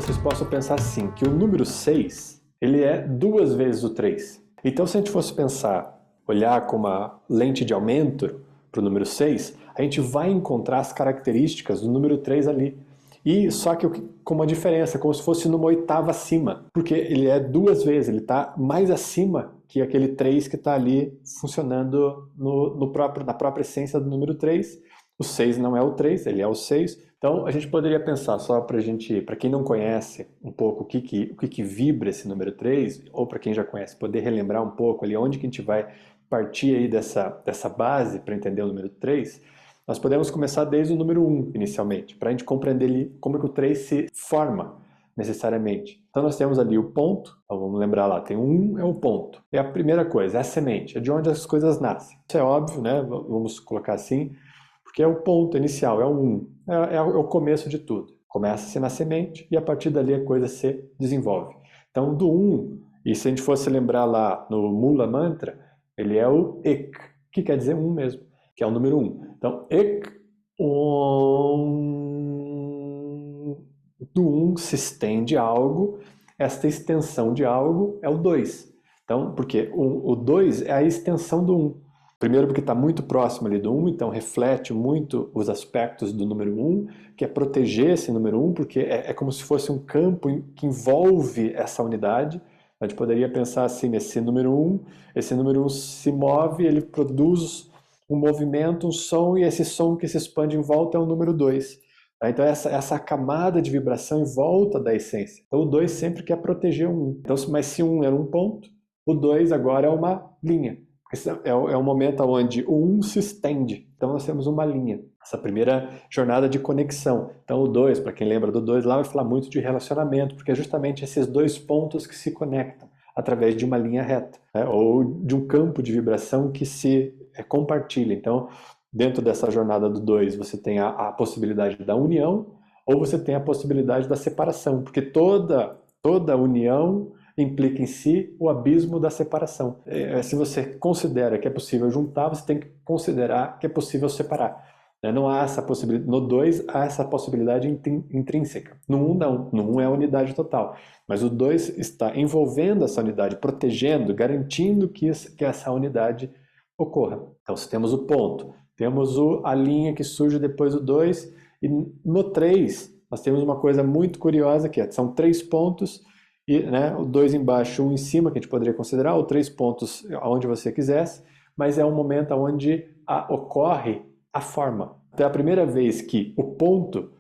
vocês possam pensar assim, que o número 6, ele é 2 vezes o 3. Então, se a gente fosse pensar, olhar com uma lente de aumento para o número 6, a gente vai encontrar as características do número 3 ali. E só que com uma diferença, como se fosse numa oitava acima, porque ele é 2 vezes, ele está mais acima que aquele 3 que está ali funcionando na própria essência do número 3. O 6 não é o 3, ele é o 6. Então a gente poderia pensar, só para quem não conhece um pouco o que vibra esse número 3, ou para quem já conhece, poder relembrar um pouco ali onde que a gente vai partir aí dessa base para entender o número 3, nós podemos começar desde o número 1 inicialmente, para a gente compreender ali como é que o 3 se forma necessariamente. Então nós temos ali o ponto, então vamos lembrar lá, tem um é o ponto. É a primeira coisa, é a semente, é de onde as coisas nascem. Isso é óbvio, né? Vamos colocar assim, porque é o ponto inicial, é o 1, é o começo de tudo. Começa-se na semente e a partir dali a coisa se desenvolve. Então do 1, e se a gente fosse lembrar lá no Mula Mantra, ele é o Ek, que quer dizer 1 mesmo, que é o número 1. Então, Ek, Om, do 1 se estende algo, esta extensão de algo é o 2. Então, porque o 2 é a extensão do 1. Primeiro porque está muito próximo ali do 1, então reflete muito os aspectos do número 1, que é proteger esse número 1, porque é como se fosse um campo que envolve essa unidade. A gente poderia pensar assim, nesse número 1, esse número 1 se move, ele produz um movimento, um som, e esse som que se expande em volta é o número 2. Então essa camada de vibração em volta da essência. Então o 2 sempre quer proteger o 1. Então, mas se 1 era um ponto, o 2 agora é uma linha. Esse é o momento onde o 1 se estende. Então nós temos uma linha. Essa primeira jornada de conexão. Então o 2, para quem lembra do 2 lá, vai falar muito de relacionamento, porque é justamente esses dois pontos que se conectam através de uma linha reta, né? Ou de um campo de vibração que se compartilha. Então, dentro dessa jornada do 2, você tem a possibilidade da união, ou você tem a possibilidade da separação, porque toda união implica em si o abismo da separação. Se você considera que é possível juntar, você tem que considerar que é possível separar. Não há essa possibilidade. No 2 há essa possibilidade intrínseca. No 1 não. No 1 é a unidade total. Mas o 2 está envolvendo essa unidade, protegendo, garantindo que essa unidade ocorra. Então, se temos o ponto, temos a linha que surge depois do 2, e no 3 nós temos uma coisa muito curiosa que são 3 pontos, e, né, o 2 embaixo, 1 em cima, que a gente poderia considerar, ou 3 pontos aonde você quisesse, mas é um momento onde ocorre a forma. Então é a primeira vez que o ponto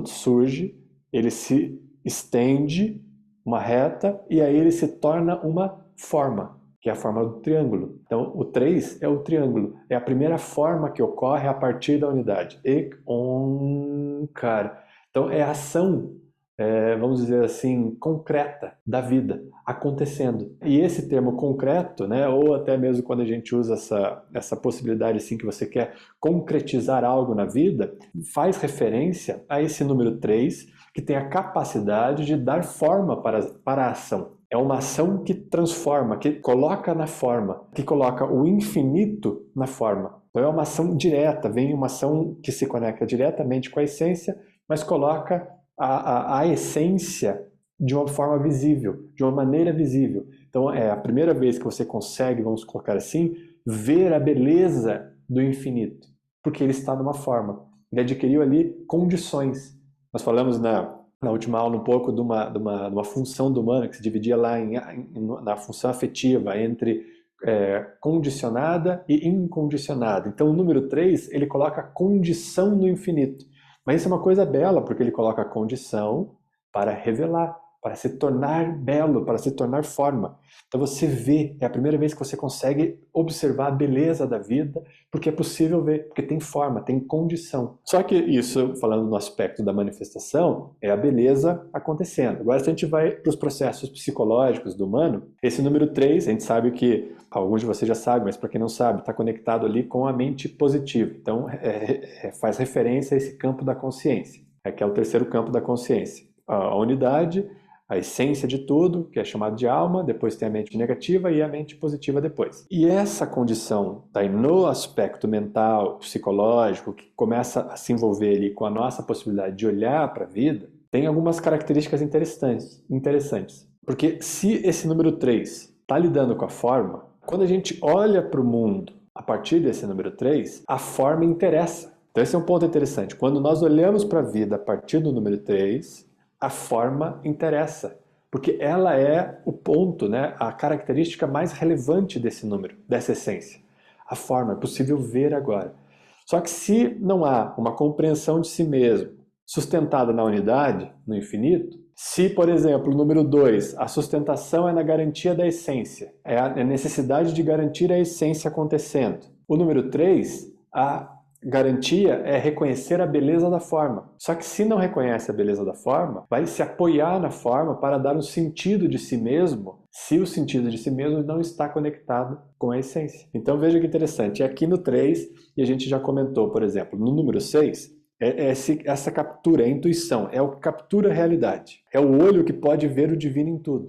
surge, ele se estende uma reta, e aí ele se torna uma forma, que é a forma do triângulo. Então o 3 é o triângulo, é a primeira forma que ocorre a partir da unidade. Ek, Onkar. Então é a ação, vamos dizer assim, concreta da vida acontecendo. E esse termo concreto, né, ou até mesmo quando a gente usa essa possibilidade assim que você quer concretizar algo na vida, faz referência a esse número 3, que tem a capacidade de dar forma para a ação. É uma ação que transforma, que coloca na forma, que coloca o infinito na forma. Então é uma ação direta, vem uma ação que se conecta diretamente com a essência, mas coloca a essência de uma forma visível, de uma maneira visível. Então é a primeira vez que você consegue, vamos colocar assim, ver a beleza do infinito, porque ele está numa forma. Ele adquiriu ali condições. Nós falamos na última aula um pouco de uma função do humano que se dividia lá na função afetiva entre condicionada e incondicionada. Então o número 3, ele coloca a condição no infinito. Mas isso é uma coisa bela, porque ele coloca a condição para revelar, para se tornar belo, para se tornar forma. Então você vê, é a primeira vez que você consegue observar a beleza da vida, porque é possível ver, porque tem forma, tem condição. Só que isso, falando no aspecto da manifestação, é a beleza acontecendo. Agora, se a gente vai para os processos psicológicos do humano, esse número 3, a gente sabe que, alguns de vocês já sabem, mas para quem não sabe, está conectado ali com a mente positiva. Então, faz referência a esse campo da consciência, que é o terceiro campo da consciência. A unidade, a essência de tudo, que é chamado de alma, depois tem a mente negativa e a mente positiva depois. E essa condição daí no aspecto mental, psicológico, que começa a se envolver ali com a nossa possibilidade de olhar para a vida, tem algumas características interessantes. Porque se esse número 3 está lidando com a forma, quando a gente olha para o mundo a partir desse número 3, a forma interessa. Então esse é um ponto interessante. Quando nós olhamos para a vida a partir do número 3, a forma interessa. Porque ela é o ponto, né, a característica mais relevante desse número, dessa essência. A forma é possível ver agora. Só que se não há uma compreensão de si mesmo sustentada na unidade, no infinito, se, por exemplo, o número 2, a sustentação é na garantia da essência, é a necessidade de garantir a essência acontecendo. O número 3, a garantia é reconhecer a beleza da forma. Só que se não reconhece a beleza da forma, vai se apoiar na forma para dar um sentido de si mesmo, se o sentido de si mesmo não está conectado com a essência. Então veja que interessante, é aqui no 3, e a gente já comentou, por exemplo, no número 6, essa captura, a intuição, é o que captura a realidade. É o olho que pode ver o divino em tudo.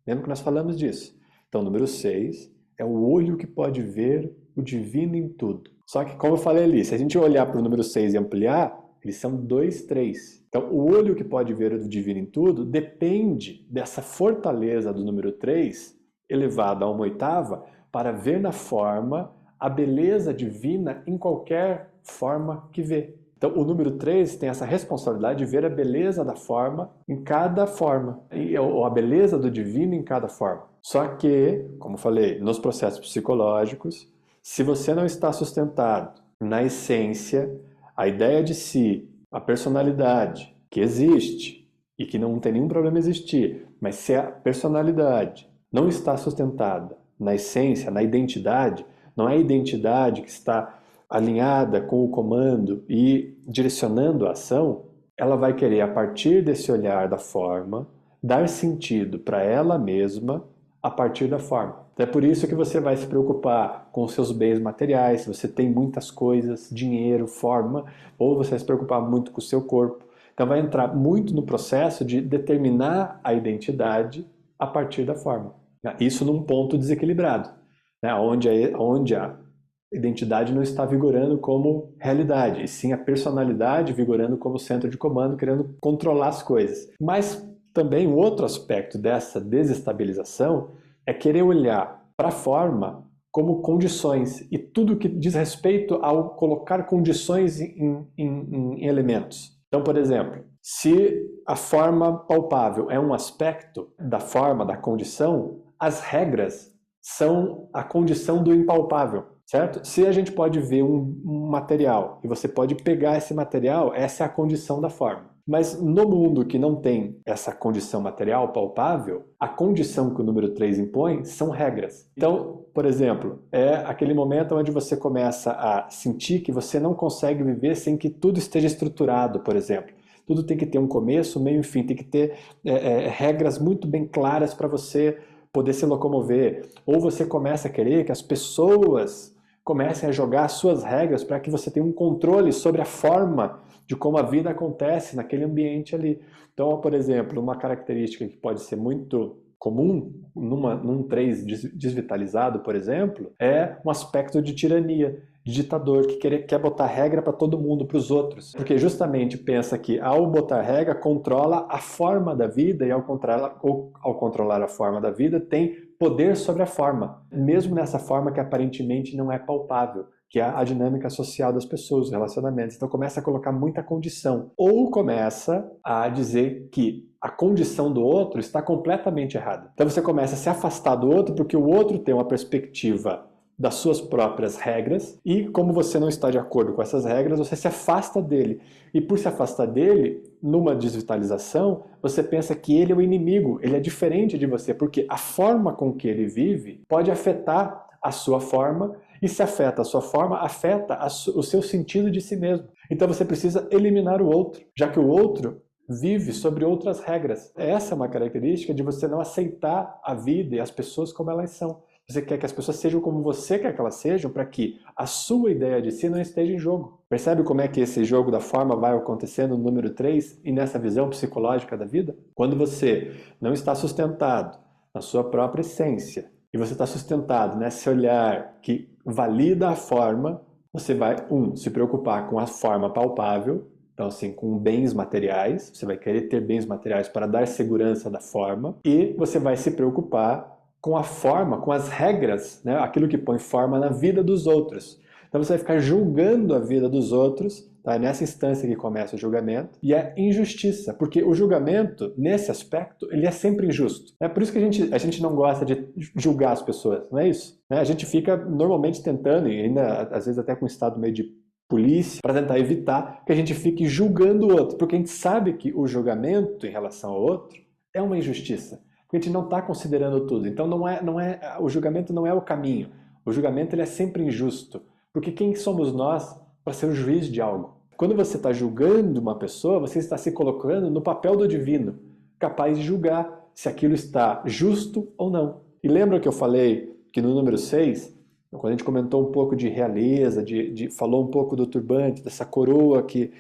Lembra que nós falamos disso? Então, número 6 é o olho que pode ver o divino em tudo. Só que, como eu falei ali, se a gente olhar para o número 6 e ampliar, eles são 2, 3. Então, o olho que pode ver o divino em tudo depende dessa fortaleza do número 3, elevado a uma oitava, para ver na forma a beleza divina em qualquer forma que vê. Então, o número 3 tem essa responsabilidade de ver a beleza da forma em cada forma, ou a beleza do divino em cada forma. Só que, como falei, nos processos psicológicos, se você não está sustentado na essência, a ideia de si, a personalidade que existe e que não tem nenhum problema existir, mas se a personalidade não está sustentada na essência, na identidade, não é a identidade que está alinhada com o comando e direcionando a ação, ela vai querer, a partir desse olhar da forma, dar sentido para ela mesma a partir da forma. Então é por isso que você vai se preocupar com os seus bens materiais, se você tem muitas coisas, dinheiro, forma, ou você vai se preocupar muito com o seu corpo. Então vai entrar muito no processo de determinar a identidade a partir da forma. Isso num ponto desequilibrado, né? onde a identidade não está vigorando como realidade, e sim a personalidade vigorando como centro de comando, querendo controlar as coisas. Mas também um outro aspecto dessa desestabilização é querer olhar para a forma como condições, e tudo que diz respeito ao colocar condições em elementos. Então, por exemplo, se a forma palpável é um aspecto da forma, da condição, as regras são a condição do impalpável. Certo? Se a gente pode ver um material e você pode pegar esse material, essa é a condição da forma. Mas no mundo que não tem essa condição material palpável, a condição que o número 3 impõe são regras. Então, por exemplo, é aquele momento onde você começa a sentir que você não consegue viver sem que tudo esteja estruturado, por exemplo. Tudo tem que ter um começo, meio e fim, tem que ter regras muito bem claras para você poder se locomover. Ou você começa a querer que as pessoas comecem a jogar as suas regras para que você tenha um controle sobre a forma de como a vida acontece naquele ambiente ali. Então, por exemplo, uma característica que pode ser muito comum num 3 desvitalizado, por exemplo, é um aspecto de tirania, de ditador, que quer botar regra para todo mundo, para os outros. Porque justamente pensa que ao botar regra, controla a forma da vida e ao controlar a forma da vida, tem poder sobre a forma, mesmo nessa forma que aparentemente não é palpável, que é a dinâmica social das pessoas, os relacionamentos. Então começa a colocar muita condição, ou começa a dizer que a condição do outro está completamente errada. Então você começa a se afastar do outro porque o outro tem uma perspectiva das suas próprias regras, e como você não está de acordo com essas regras, você se afasta dele. E por se afastar dele, numa desvitalização, você pensa que ele é o inimigo, ele é diferente de você, porque a forma com que ele vive pode afetar a sua forma, e se afeta a sua forma, afeta o seu sentido de si mesmo. Então você precisa eliminar o outro, já que o outro vive sobre outras regras. Essa é uma característica de você não aceitar a vida e as pessoas como elas são. Você quer que as pessoas sejam como você quer que elas sejam, para que a sua ideia de si não esteja em jogo. Percebe como é que esse jogo da forma vai acontecendo no número 3 e nessa visão psicológica da vida? Quando você não está sustentado na sua própria essência, e você está sustentado nesse olhar que valida a forma, você vai, se preocupar com a forma palpável, Então, assim, com bens materiais, você vai querer ter bens materiais para dar segurança da forma, e você vai se preocupar com a forma, com as regras, né? Aquilo que põe forma na vida dos outros. Então você vai ficar julgando a vida dos outros, tá? É nessa instância que começa o julgamento, e é injustiça, porque o julgamento, nesse aspecto, ele é sempre injusto. É por isso que a gente não gosta de julgar as pessoas, não é isso? Né? A gente fica normalmente tentando, e ainda às vezes até com um estado meio de polícia, para tentar evitar que a gente fique julgando o outro, porque a gente sabe que o julgamento em relação ao outro é uma injustiça. Porque a gente não está considerando tudo. Então o julgamento não é o caminho. O julgamento ele é sempre injusto. Porque quem somos nós para ser o juiz de algo? Quando você está julgando uma pessoa, você está se colocando no papel do divino, capaz de julgar se aquilo está justo ou não. E lembra que eu falei que no número 6, quando a gente comentou um pouco de realeza, falou um pouco do turbante, dessa coroa que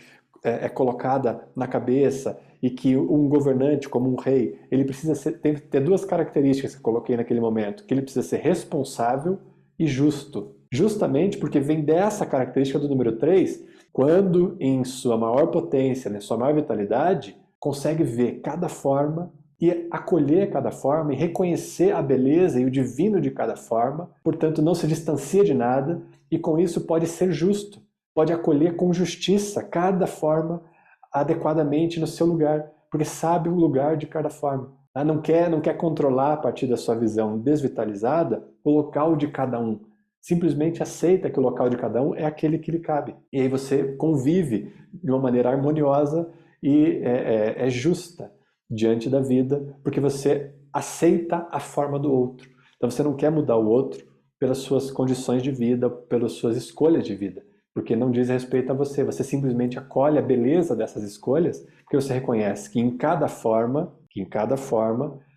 é colocada na cabeça, e que um governante, como um rei, ele precisa ter duas características que eu coloquei naquele momento, que ele precisa ser responsável e justo. Justamente porque vem dessa característica do número 3, quando em sua maior potência, em sua maior vitalidade, consegue ver cada forma e acolher cada forma e reconhecer a beleza e o divino de cada forma, portanto não se distancia de nada e com isso pode ser justo, pode acolher com justiça cada forma adequadamente no seu lugar, porque sabe o lugar de cada forma. Não quer controlar a partir da sua visão desvitalizada o local de cada um. Simplesmente aceita que o local de cada um é aquele que lhe cabe. E aí você convive de uma maneira harmoniosa e é justa diante da vida, porque você aceita a forma do outro. Então você não quer mudar o outro pelas suas condições de vida, pelas suas escolhas de vida, porque não diz respeito a você. Você simplesmente acolhe a beleza dessas escolhas, porque você reconhece que em cada forma,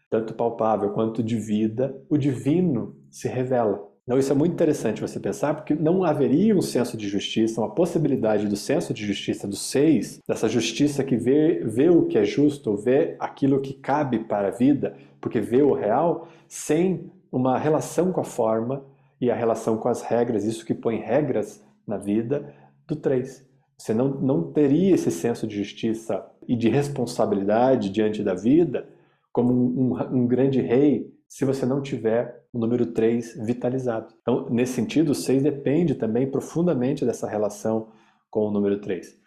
tanto palpável quanto de vida, o divino se revela. Então isso é muito interessante você pensar, porque não haveria um senso de justiça, uma possibilidade do senso de justiça do 6, dessa justiça que vê o que é justo, vê aquilo que cabe para a vida, porque vê o real, sem uma relação com a forma e a relação com as regras, isso que põe regras na vida do 3. Você não teria esse senso de justiça e de responsabilidade diante da vida como um grande rei se você não tiver o número 3 vitalizado. Então, nesse sentido, o 6 depende também profundamente dessa relação com o número 3.